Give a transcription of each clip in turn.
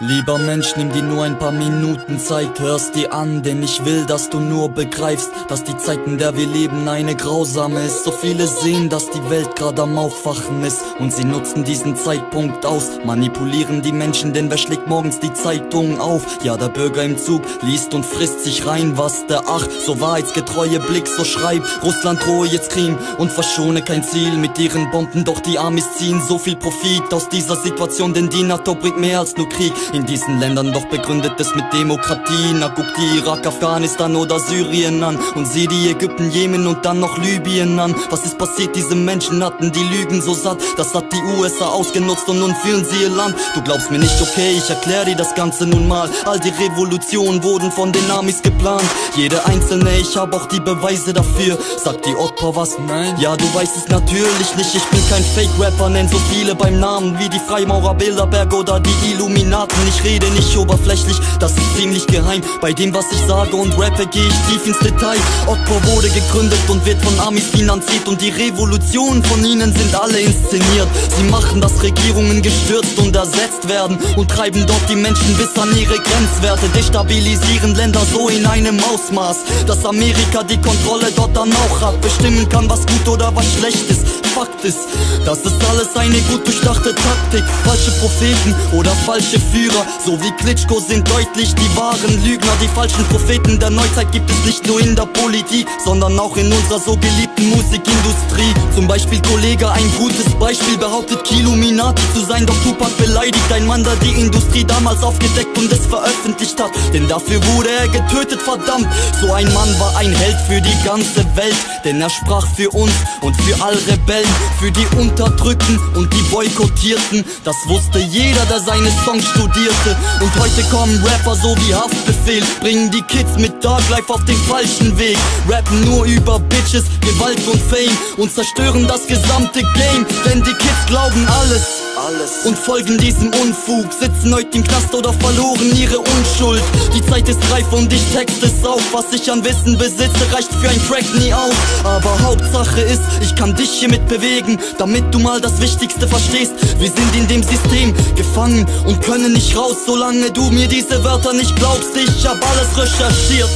Lieber Mensch, nimm dir nur ein paar Minuten Zeit, hörst dir an, denn ich will, dass du nur begreifst, dass die Zeit, in der wir leben, eine grausame ist. So viele sehen, dass die Welt gerade am Aufwachen ist und sie nutzen diesen Zeitpunkt aus, manipulieren die Menschen, denn wer schlägt morgens die Zeitung auf? Ja, der Bürger im Zug liest und frisst sich rein, was der so wahrheitsgetreue Blick so schreibt. Russland drohe jetzt Krim und verschone kein Ziel mit ihren Bomben, doch die Amis ziehen so viel Profit aus dieser Situation, denn die NATO bringt mehr als nur Krieg in diesen Ländern, doch begründet es mit Demokratie. Na guck die Irak, Afghanistan oder Syrien an und sieh die Ägypten, Jemen und dann noch Libyen an. Was ist passiert? Diese Menschen hatten die Lügen so satt, das hat die USA ausgenutzt und nun führen sie ihr Land. Du glaubst mir nicht, okay, ich erklär dir das Ganze nun mal. All die Revolutionen wurden von den Amis geplant, jede einzelne, ich hab auch die Beweise dafür. Sagt die Opfer was? Nein. Ja, du weißt es natürlich nicht, ich bin kein Fake-Rapper, nenn so viele beim Namen wie die Freimaurer, Bilderberg oder die Illuminaten. Ich rede nicht oberflächlich, das ist ziemlich geheim. Bei dem, was ich sage und rappe, gehe ich tief ins Detail. Otpo wurde gegründet und wird von Amis finanziert und die Revolutionen von ihnen sind alle inszeniert. Sie machen, dass Regierungen gestürzt und ersetzt werden und treiben dort die Menschen bis an ihre Grenzwerte. Destabilisieren Länder so in einem Ausmaß, dass Amerika die Kontrolle dort dann auch hat, bestimmen kann, was gut oder was schlecht ist. Fakt ist, das ist alles eine gut durchdachte Taktik. Falsche Propheten oder falsche Führer, so wie Klitschko, sind deutlich die wahren Lügner. Die falschen Propheten der Neuzeit gibt es nicht nur in der Politik, sondern auch in unserer so geliebten Musikindustrie. Zum Beispiel Kollege, ein gutes Beispiel, behauptet Killuminati zu sein, doch Tupac beleidigt ein Mann, der die Industrie damals aufgedeckt und es veröffentlicht hat. Denn dafür wurde er getötet, verdammt. So ein Mann war ein Held für die ganze Welt, denn er sprach für uns und für all Rebellen, für die Unterdrückten und die Boykottierten. Das wusste jeder, der seine Songs studierte. Und heute kommen Rapper so wie Haftbefehl, bringen die Kids mit Dark Life auf den falschen Weg, rappen nur über Bitches, Gewalt und Fame und zerstören das gesamte Game. Denn die Kids glauben alles und folgen diesem Unfug, sitzen heute im Knast oder verloren ihre Unschuld. Die Zeit ist reif und ich texte es auf, was ich an Wissen besitze, reicht für ein Track nie aus. Aber Hauptsache ist, ich kann dich hiermit bewegen, damit du mal das Wichtigste verstehst. Wir sind in dem System gefangen und können nicht raus, solange du mir diese Wörter nicht glaubst. Ich hab alles recherchiert,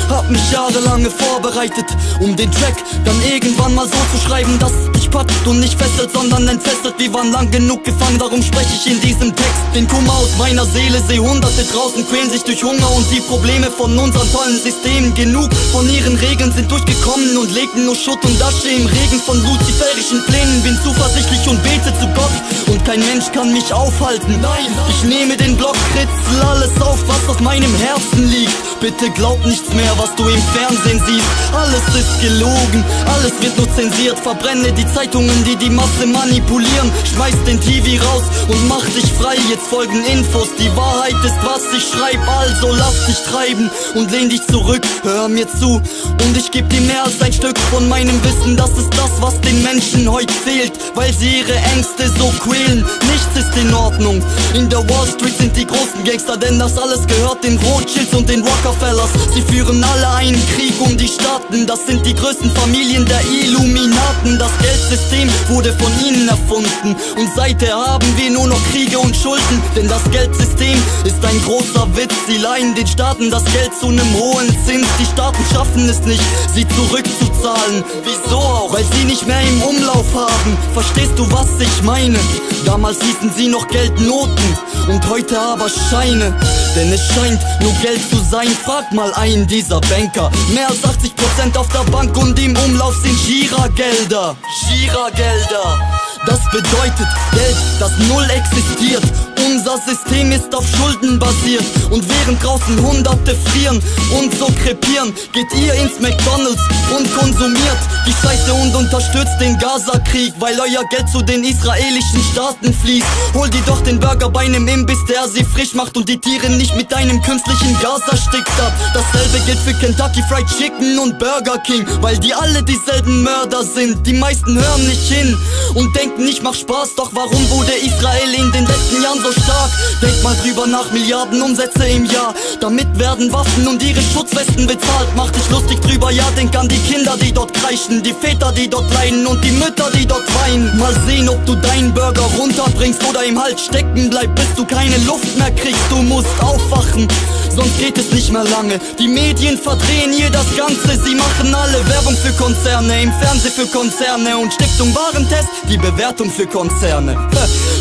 hab mich jahrelang vorbereitet, um den Track dann irgendwann mal so zu schreiben, dass es dich packt und nicht fesselt, sondern entfesselt. Wir waren lang genug gefangen, darum spreche ich in diesem Text den Kummer aus meiner Seele. Seh Hunderte draußen quälen sich durch Hunger und die Probleme von unseren tollen Systemen. Genug von ihren Regeln sind durchgekommen und legten nur Schutt und Asche im Regen von luziferischen Plänen. Bin zuversichtlich und bete zu Gott und kein Mensch kann mich aufhalten. Nein, ich nehme den Block, kritzel alles auf, was auf meinem Herzen liegt. Bitte glaub nichts mehr, was du im Fernsehen siehst. Alles ist gelogen, alles wird nur zensiert. Verbrenne die Zeitungen, die die Masse manipulieren. Schmeiß den TV raus und mach dich frei. Jetzt folgen Infos, die Wahrheit ist, was ich schreib. Also lass dich treiben und lehn dich zurück, hör mir zu und ich geb dir mehr als ein Stück von meinem Wissen. Das ist das, was den Menschen heute fehlt, weil sie ihre Ängste so quälen. Nichts ist in Ordnung, in der Wall Street sind die großen Gangster, denn das alles gehört den Rothschilds und den Rockefellers. Sie führen alle einen Krieg um die Staaten, das sind die größten Familien der Illuminaten. Das Geldsystem wurde von ihnen erfunden und seither haben wir nur noch Kriege und Schulden. Denn das Geldsystem ist ein großer Witz, sie leihen den Staaten das Geld zu einem hohen Zins. Die Staaten schaffen es nicht, sie zurückzuzahlen. Wieso auch? Weil sie nicht mehr im Umlauf haben. Verstehst du, was ich meine? Damals hießen sie noch Geldnoten und heute aber Scheine. Denn es scheint nur Geld zu sein, frag mal einen dieser Banker. Mehr als 80% auf der Bank und im Umlauf sind Giragelder. Giragelder. Das bedeutet Geld, das null existiert. Unser System ist auf Schulden basiert und während draußen Hunderte frieren und so krepieren, geht ihr ins McDonalds und konsumiert die Scheiße und unterstützt den Gaza-Krieg, weil euer Geld zu den israelischen Staaten fließt. Hol dir doch den Burger bei einem Imbiss, der sie frisch macht und die Tiere nicht mit einem künstlichen Gas erstickt hat. Dasselbe gilt für Kentucky Fried Chicken und Burger King, weil die alle dieselben Mörder sind. Die meisten hören nicht hin und denken, ich mach Spaß, doch warum wurde Israel in den letzten Jahren so stark? stark. Denk mal drüber nach, Milliarden Umsätze im Jahr. Damit werden Waffen und ihre Schutzwesten bezahlt. Mach dich lustig drüber, ja, denk an die Kinder, die dort kreischen, die Väter, die dort leiden und die Mütter, die dort weinen. Mal sehen, ob du deinen Burger runterbringst oder im Hals stecken bleibst, bis du keine Luft mehr kriegst. Du musst aufwachen, sonst geht es nicht mehr lange. Die Medien verdrehen hier das Ganze. Sie machen alle Werbung für Konzerne, im Fernsehen für Konzerne und Stiftung Warentest die Bewertung für Konzerne.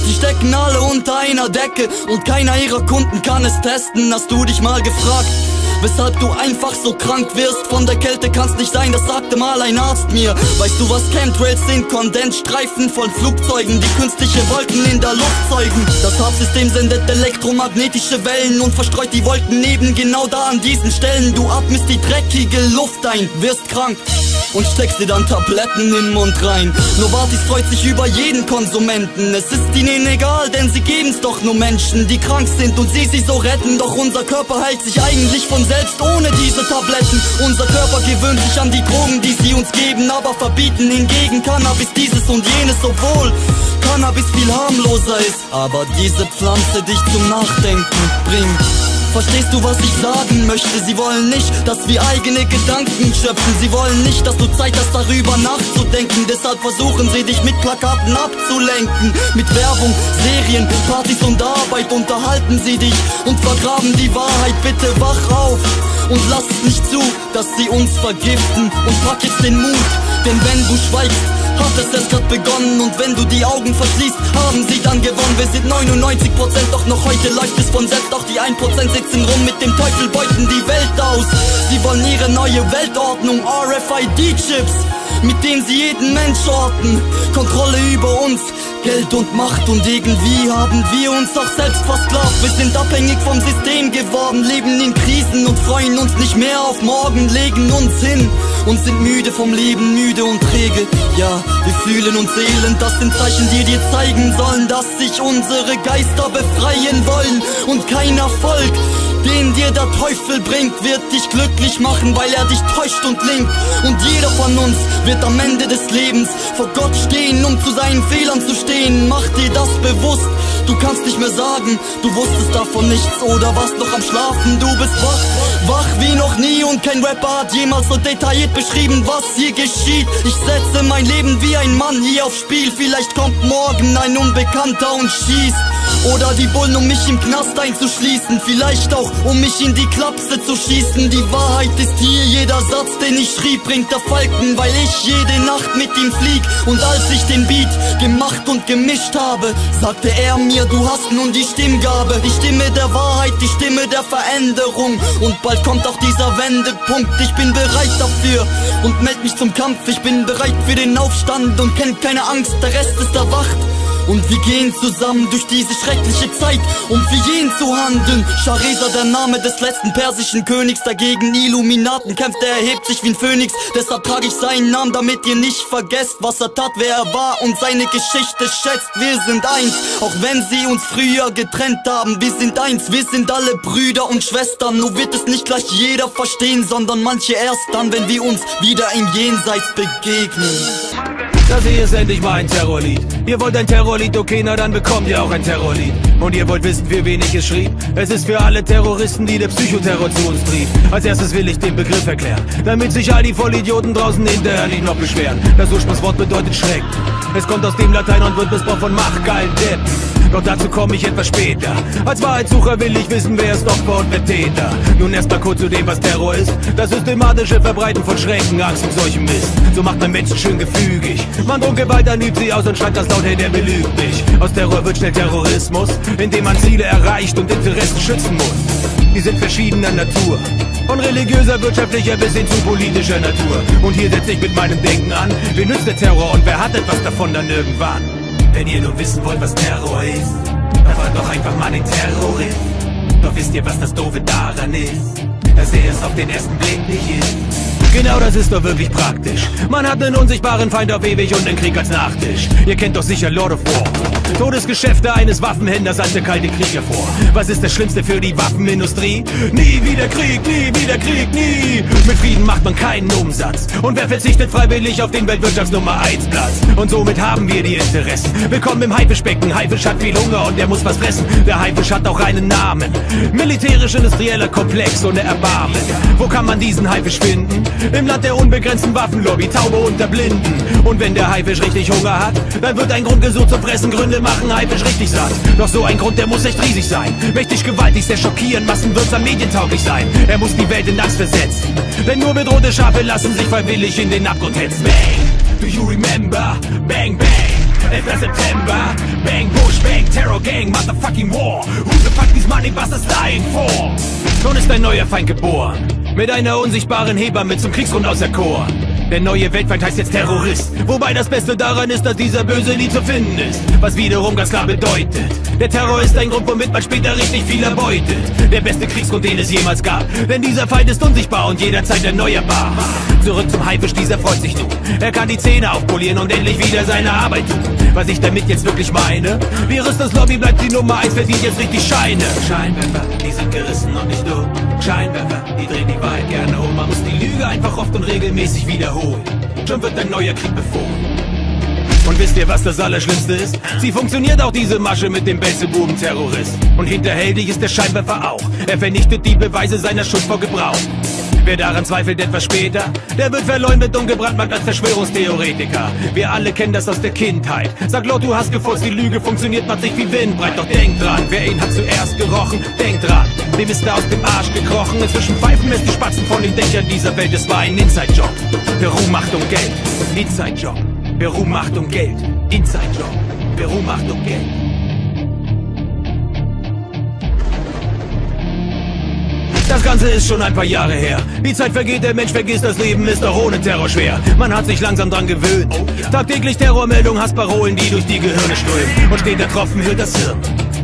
Die stecken alle unter einer Decke und keiner ihrer Kunden kann es testen. Hast du dich mal gefragt, weshalb du einfach so krank wirst? Von der Kälte kann's nicht sein, das sagte mal ein Arzt mir. Weißt du, was Chemtrails sind? Kondensstreifen von Flugzeugen, die künstliche Wolken in der Luft zeugen. Das Farbsystem sendet elektromagnetische Wellen und verstreut die Wolken neben genau da an diesen Stellen. Du atmest die dreckige Luft ein, wirst krank und steckst dir dann Tabletten in den Mund rein. Novartis freut sich über jeden Konsumenten. Es ist ihnen egal, denn sie geben's doch nur Menschen, die krank sind und sie so retten. Doch unser Körper heilt sich eigentlich von selbst ohne diese Tabletten. Unser Körper gewöhnt sich an die Drogen, die sie uns geben, aber verbieten hingegen Cannabis dieses und jenes, obwohl Cannabis viel harmloser ist, aber diese Pflanze dich zum Nachdenken bringt. Verstehst du, was ich sagen möchte? Sie wollen nicht, dass wir eigene Gedanken schöpfen. Sie wollen nicht, dass du Zeit hast, darüber nachzudenken. Deshalb versuchen sie, dich mit Plakaten abzulenken. Mit Werbung, Serien, Partys und Arbeit unterhalten sie dich und vergraben die Wahrheit. Bitte wach auf und lass es nicht zu, dass sie uns vergiften. Und pack jetzt den Mut, denn wenn du schweigst, hat es erst grad begonnen. Und wenn du die Augen verschließt, haben sie dann gewonnen. Wir sind 99%, doch noch heute läuft es von selbst. Auch die 1% sitzen rum mit dem Teufel, beuten die Welt aus. Sie wollen ihre neue Weltordnung, RFID-Chips, mit denen sie jeden Mensch orten. Kontrolle über uns, Geld und Macht, und irgendwie haben wir uns auch selbst versklavt. Wir sind abhängig vom System geworden, leben in Krisen und freuen uns nicht mehr auf morgen, legen uns hin und sind müde vom Leben, müde und träge. Ja, wir fühlen uns elend, das sind Zeichen, die dir zeigen sollen, dass sich unsere Geister befreien wollen. Und kein Erfolg, den dir der Teufel bringt, wird dich glücklich machen, weil er dich täuscht und linkt. Und jeder von uns wird am Ende des Lebens vor Gott stehen, um zu seinen Fehlern zu stehen. Mach dir das bewusst, du kannst nicht mehr sagen, du wusstest davon nichts oder warst noch am Schlafen. Du bist wach, wach wie noch nie, und kein Rapper hat jemals so detailliert beschrieben, was hier geschieht. Ich setze mein Leben wie ein Mann hier aufs Spiel. Vielleicht kommt morgen ein Unbekannter und schießt, oder die Bullen, um mich im Knast einzuschließen. Vielleicht auch, um mich in die Klapse zu schießen. Die Wahrheit ist hier, jeder Satz, den ich schrieb, bringt der Falken, weil ich jede Nacht mit ihm flieg. Und als ich den Beat gemacht und gemischt habe, sagte er mir, du hast nun die Stimmgabe. Die Stimme der Wahrheit, die Stimme der Veränderung. Und bald kommt auch dieser Wendepunkt. Ich bin bereit dafür und meld mich zum Kampf. Ich bin bereit für den Aufstand und kenn keine Angst, der Rest ist erwacht. Und wir gehen zusammen durch diese schreckliche Zeit, um für jeden zu handeln. Schahreser, der Name des letzten persischen Königs, dagegen Illuminaten kämpft, er erhebt sich wie ein Phönix. Deshalb trage ich seinen Namen, damit ihr nicht vergesst, was er tat, wer er war und seine Geschichte schätzt. Wir sind eins, auch wenn sie uns früher getrennt haben. Wir sind eins, wir sind alle Brüder und Schwestern. Nur wird es nicht gleich jeder verstehen, sondern manche erst dann, wenn wir uns wieder im Jenseits begegnen. Das hier ist endlich mal ein Terrorlied. Ihr wollt ein Terrorlied, okay, na dann bekommt ihr auch ein Terrorlied. Und ihr wollt wissen, für wen ich es schrieb? Es ist für alle Terroristen, die der Psychoterror zu uns trieb. Als erstes will ich den Begriff erklären, damit sich all die Vollidioten draußen hinterher nicht noch beschweren. Das Ursprungswort bedeutet Schreck. Es kommt aus dem Latein und wird missbraucht von machtgeilen Deppen. Doch dazu komme ich etwas später. Als Wahrheitssucher will ich wissen, wer ist Opfer und wer Täter. Nun erst mal kurz zu dem, was Terror ist. Das systematische Verbreiten von Schrecken, Angst und solchem Mist. So macht man Menschen schön gefügig. Man droht Gewalt, dann übt sie aus und schreibt das laut, hey, der belügt mich. Aus Terror wird schnell Terrorismus, indem man Ziele erreicht und Interessen schützen muss. Die sind verschiedener Natur, von religiöser, wirtschaftlicher bis hin zu politischer Natur. Und hier setze ich mit meinem Denken an. Wen nützt der Terror und wer hat etwas davon dann irgendwann? Wenn ihr nur wissen wollt, was Terror ist, dann fragt doch einfach mal den Terrorist. Doch wisst ihr, was das Doofe daran ist? Dass er es auf den ersten Blick nicht ist. Genau, das ist doch wirklich praktisch. Man hat einen unsichtbaren Feind auf ewig und den Krieg als Nachtisch. Ihr kennt doch sicher Lord of War. Todesgeschäfte eines Waffenhändlers als der kalte Krieg hervor. Was ist das Schlimmste für die Waffenindustrie? Nie wieder Krieg, nie wieder Krieg, nie. Mit Frieden macht man keinen Umsatz. Und wer verzichtet freiwillig auf den Weltwirtschaftsnummer 1 Platz? Und somit haben wir die Interessen. Willkommen im Haifischbecken. Haifisch hat viel Hunger und er muss was fressen. Der Haifisch hat auch einen Namen. Militärisch-industrieller Komplex ohne Erbarmen. Wo kann man diesen Haifisch finden? Im Land der unbegrenzten Waffenlobby, Taube unter Blinden. Und wenn der Haifisch richtig Hunger hat, dann wird ein Grund gesucht zum Fressen. Gründe machen Haifisch richtig satt. Doch so ein Grund, der muss echt riesig sein. Mächtig, gewaltig, sehr schockierend, massenwirksam, medientauglich sein. Er muss die Welt in Angst versetzen. Denn nur bedrohte Schafe lassen sich freiwillig in den Abgrund hetzen. Bang, do you remember? Bang, bang. 11. September, bang, Bush, bang, Terror Gang, motherfucking war. Who the fuck these money busters dying for? Schon ist ein neuer Feind geboren. Mit einer unsichtbaren Hebamme zum Kriegsgrund auserkoren. Der neue Weltfeind heißt jetzt Terrorist. Wobei das Beste daran ist, dass dieser Böse nie zu finden ist. Was wiederum ganz klar bedeutet: der Terror ist ein Grund, womit man später richtig viel erbeutet. Der beste Kriegsgrund, den es jemals gab. Denn dieser Feind ist unsichtbar und jederzeit erneuerbar. Zurück zum Haifisch, dieser freut sich nun. Er kann die Zähne aufpolieren und endlich wieder seine Arbeit tun. Was ich damit jetzt wirklich meine: die Rüstungslobby bleibt die Nummer 1, verdient jetzt richtig Scheine. Scheinwerfer, die sind gerissen und nicht dumm. Scheinwerfer, die drehen die Wahrheit gerne um. Man muss die Lüge einfach oft und regelmäßig wiederholen. Schon wird ein neuer Krieg befohlen. Und wisst ihr, was das Allerschlimmste ist? Sie funktioniert auch, diese Masche mit dem Belzebub-Terrorist. Und hinterhältig ist der Scheinwerfer auch. Er vernichtet die Beweise seiner Schuld vor Gebrauch. Wer daran zweifelt etwas später, der wird verleumdet und gebrandmarkt als Verschwörungstheoretiker. Wir alle kennen das aus der Kindheit. Sag laut, du hast gefurzt, die Lüge funktioniert, macht sich wie Windbreit. Doch denkt dran, wer ihn hat zuerst gerochen, denkt dran, dem ist er aus dem Arsch gekrochen. Inzwischen pfeifen es die Spatzen von den Dächern dieser Welt. Es war ein Inside-Job. Peru, Macht und Geld. Inside-Job. Peru, Macht und Geld. Inside-Job. Peru, Macht und Geld. Das Ganze ist schon ein paar Jahre her. Die Zeit vergeht, der Mensch vergisst, das Leben ist auch ohne Terror schwer. Man hat sich langsam dran gewöhnt. Tagtäglich Terrormeldungen, Hassparolen, die durch die Gehirne strömen. Und steht der Tropfen, hüllt das Hirn.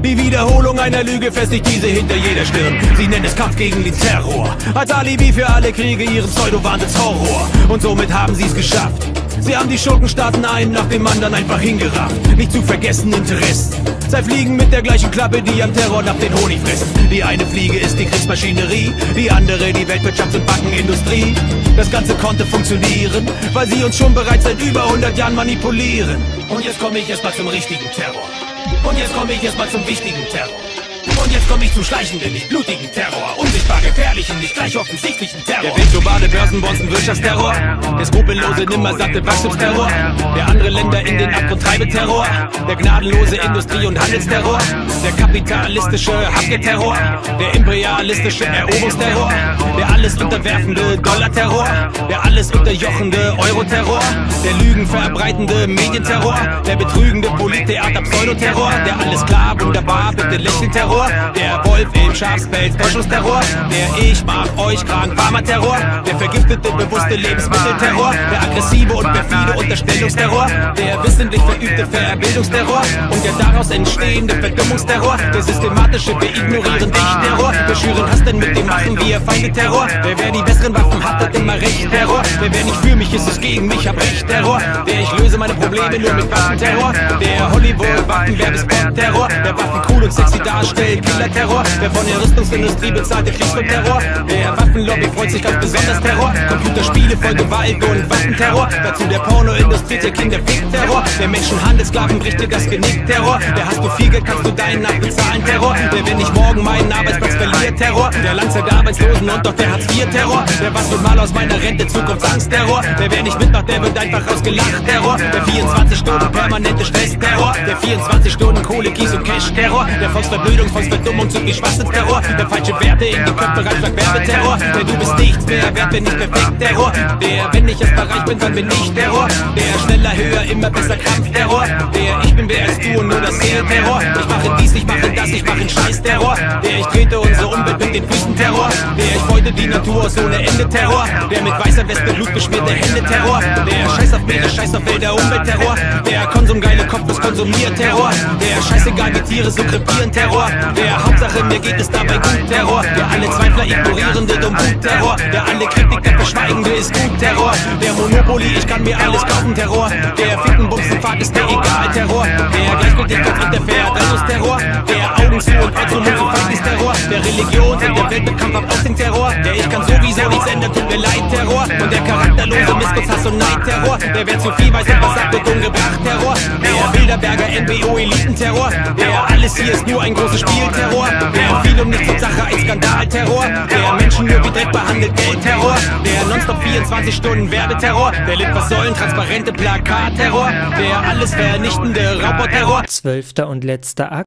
Die Wiederholung einer Lüge festigt diese hinter jeder Stirn. Sie nennen es Kampf gegen den Terror. Als Alibi für alle Kriege, ihren Pseudo-Wahnsinns-Horror. Und somit haben sie es geschafft. Sie haben die Schurkenstaaten einen nach dem anderen einfach hingerafft. Nicht zu vergessen Interessen. Sei Fliegen mit der gleichen Klappe, die am Terror nach den Honig fressen. Die eine Fliege ist die Kriegsmaschinerie, die andere die Weltwirtschafts- und Bankenindustrie. Das Ganze konnte funktionieren, weil sie uns schon bereits seit über 100 Jahren manipulieren. Und jetzt komme ich erstmal zum richtigen Terror. Und jetzt komme ich erstmal zum wichtigen Terror. Und jetzt komme ich zum schleichenden, nicht blutigen Terror. Unsichtbar gefährlichen, nicht gleich offensichtlichen Terror. Der globale Börsenbonzen Wirtschaftsterror. Der skrupellose, nimmersatte Wachstumsterror. Der andere Länder in den Abgrund treibe Terror. Der gnadenlose Industrie- und Handelsterror. Der kapitalistische Haftterror. Der imperialistische Eroberungsterror. Der alles unterwerfende Dollarterror. Der alles unterjochende Euroterror. Der lügenverbreitende Medienterror. Der betrügende Polittheater-Pseudoterror. Der alles klar, wunderbar, bitte lächeln Terror. Der Wolf im Schafspelz, Täuschungsterror. Der Ich mach euch krank, Pharmaterror. Der vergiftete, bewusste Lebensmittelterror. Der aggressive und perfide Unterstellungsterror. Der wissentlich verübte Verbildungsterror. Und der daraus entstehende Verdummungsterror. Der systematische, wir ignorieren dich Terror. Wir schüren Hass, denn mit dem machen wir Feinde Terror. Wer die besseren Waffen hat, hat immer recht Terror. Wer nicht für mich ist, ist gegen mich, hab recht Terror. Der ich löse meine Probleme nur mit Waffenterror. Der Hollywood-Waffen-Werbespot-Terror. Der Waffen cool und sexy darstellt, Killer-Terror. Der von der Rüstungsindustrie bezahlte Kriegsfilm-Terror. Der Waffenlobby freut sich ganz besonders Terror. Computerspiele voll Gewalt und Waffenterror. Dazu der Pornoindustrie, der Kinderfick-Terror. Der Menschenhandelssklaven bricht dir das Genick Terror. Der hast du viel Geld, kannst du deinen nachbezahlen Terror. Der wenn ich morgen meinen Arbeitsplatz verliere Terror. Der Langzeitarbeitslosen und doch der Hartz-IV-Terror. Der was wird mal aus meiner Rente Zukunftsangst-Terror. Der wer nicht mitmacht, der wird einfach ausgelacht Terror. Der 24 Stunden permanente Stress-Terror. Der 24 Stunden Kohle, Kies und Cash-Terror. Der Volksverblödung, Volksverdummung zum Schwachsinnsterror. Der falsche Werte in die Köpfe reinschlag Werbeterror. Der du bist nichts mehr wert, wenn nicht perfekt Terror. Der wenn ich erst reich bin, dann bin ich Terror. Der schneller, höher, immer besser Kampfterror. Der ich bin wer als du und nur das Seelenterror. Ich mache dies, ich mache das, ich mache einen Scheiß-Terror. Der ich trete unsere Umwelt mit den Füßen Terror. Der ich beutet die Natur aus ohne Ende Terror. Der mit weißer Weste blutbeschmierte Hände Terror. Der scheiß auf Meere, scheiß auf Wälder, Umweltterror. Der konsumgeile Kopf ist konsumiert Terror. Der scheißegal wie Tiere so krepieren Terror. Der Hauptsache mir geht es dabei gut Terror. Der alle Zweifler ignorierende Dummgut Terror. Der alle Kritiker verschweigende ist gut Terror. Der Monopoly, ich kann mir alles kaufen Terror. Der Ficken, Bumsen, Fahrt ist mir egal Terror. Der Gleichgültigkeit und der Verbrennungsterror. Der Augen zu und Kreuz und Mund zu feig ist Terror. Der Religions- und der Weltbekannt ab aus dem Terror. Der ich kann sowieso nichts ändern, tut mir leid Terror. Und der charakterlose Missgunst, Hass und Neid Terror. Der wer zu viel weiß und was sagt, wird umgebracht Terror. Der Bilderberger NBO Elitenterror. Der alles hier ist nur ein großes Spiel Terror. Der viel um nichts und Sache ein Skandal Terror. Der Menschen nur wie Dreck behandelt Geld Terror. Der nonstop 24 Stunden Werbeterror. Der Litfaßsäulen transparente Plakat Terror. Der alles vernichtende Roboterror. 12. und letzter Akt.